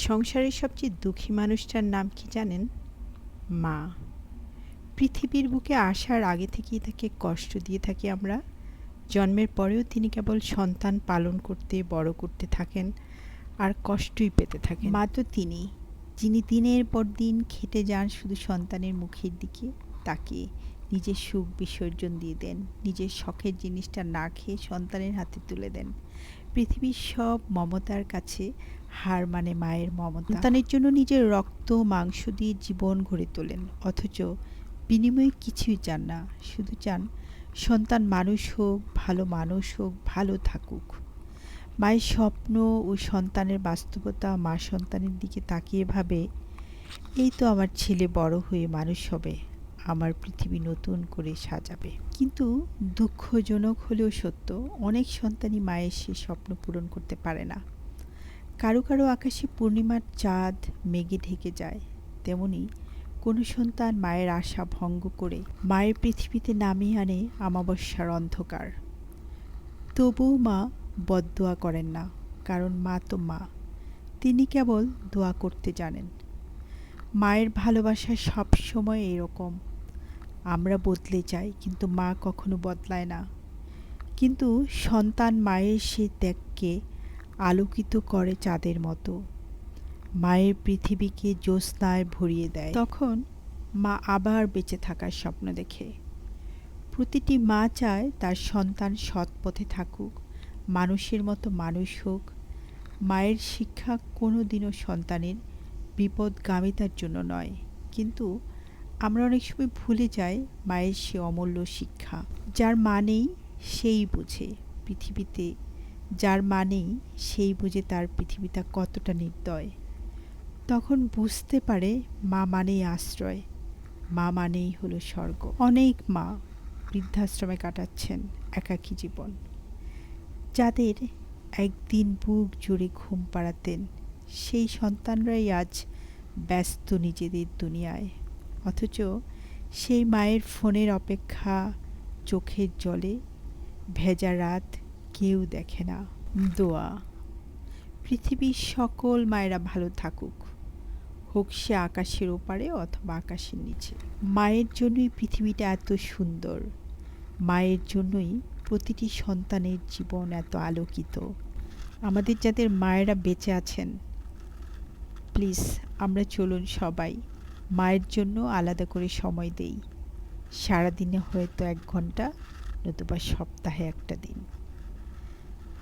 সংসারের সবচেয়ে দুঃখী মানুষটার নাম কি জানেন? মা। পৃথিবীর বুকে আসার আগে থেকেই তাকে কষ্ট দিয়ে থাকি আমরা। জন্মের পরেও তিনি কেবল সন্তান পালন করতে, বড় করতে থাকেন আর কষ্টই পেতে থাকেন। মা তো তিনিই, যিনি দিনের পর দিন খেটে যান শুধু সন্তানের মুখের দিকে তাকিয়ে। নিজের সুখ বিসর্জন দিয়ে দেন, নিজের শখের জিনিসটা না খেয়ে সন্তানের হাতে তুলে দেন। পৃথিবীর সব মমতার কাছে হার মানে মায়ের মমতা। সন্তানের জন্য নিজের রক্ত মাংস দিয়ে জীবন গড়ে তোলেন, অথচ বিনিময়ে কিছুই চান না, শুধু চান সন্তান মানুষ হোক, ভালো মানুষ হোক, ভালো থাকুক। মায়ের স্বপ্ন ও সন্তানের বাস্তবতা মা সন্তানের দিকে তাকিয়ে ভাবে, এই তো আমার ছেলে বড় হয়ে মানুষ হবে, আমার পৃথিবী নতুন করে সাজাবে। কিন্তু দুঃখজনক হলেও সত্য, অনেক সন্তানই মায়ের সে স্বপ্ন পূরণ করতে পারে না। কারো কারো আকাশে পূর্ণিমার চাঁদ মেঘে ঢেকে যায়, তেমনি কোনো সন্তান মায়ের আশা ভঙ্গ করে মায়ের পৃথিবীতে নামিয়ে আনে অমাবস্যার অন্ধকার। তবুও মা বদদোয়া করেন না, কারণ মা তো মা, তিনি কেবল দোয়া করতে জানেন। মায়ের ভালোবাসা সব সময় এরকম, আমরা বদলে যাই কিন্তু মা কখনো বদলায় না। কিন্তু সন্তান মায়ের সে ত্যাগকে আলোকিত করে চাঁদের মতো, মায়ের পৃথিবীকে জ্যোৎস্নায় ভরিয়ে দেয়। তখন মা আবার বেঁচে থাকার স্বপ্ন দেখে। প্রতিটি মা চায় তার সন্তান সৎ পথে থাকুক, মানুষের মতো মানুষ হোক। মায়ের শিক্ষা কোনো দিনও সন্তানের বিপদগামিতার জন্য নয়, কিন্তু আমরা অনেক সময় ভুলে যাই মায়ের সে অমূল্য শিক্ষা। যার মা নেই সেই বোঝে পৃথিবীতে, যার মা নেই সেই বুঝে তার পৃথিবীটা কতটা নির্দয়। তখন বুঝতে পারে মা মানেই আশ্রয়, মা মানেই হলো স্বর্গ। অনেক মা বৃদ্ধাশ্রমে কাটাচ্ছেন একাকী জীবন, যাদের একদিন বুক জুড়ে ঘুম পাড়াতেন সেই সন্তানরাই আজ ব্যস্ত নিজেদের দুনিয়ায়। অথচ সেই মায়ের ফোনের অপেক্ষা, চোখের জলে ভেজা রাত কেউ দেখে না। দোয়া, পৃথিবীর সকল মায়েরা ভালো থাকুক, হোক সে আকাশের ওপারে অথবা আকাশের নিচে। মায়ের জন্যই পৃথিবীটা এত সুন্দর, মায়ের জন্যই প্রতিটি সন্তানের জীবন এত আলোকিত। আমাদের যাদের মায়েরা বেঁচে আছেন, প্লিজ আমরা চলুন সবাই মায়ের জন্য আলাদা করে সময় দেই। সারাদিনে হয়তো 1 ঘন্টা, নতুবা সপ্তাহে একটা দিন।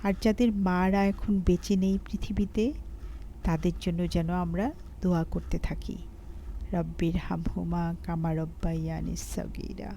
আর যাদের মারা এখন বেঁচে নেই পৃথিবীতে, তাদের জন্য যেন আমরা দোয়া করতে থাকি, রব্বির হামহুমা কামা রব্বায়ানি সগীরা।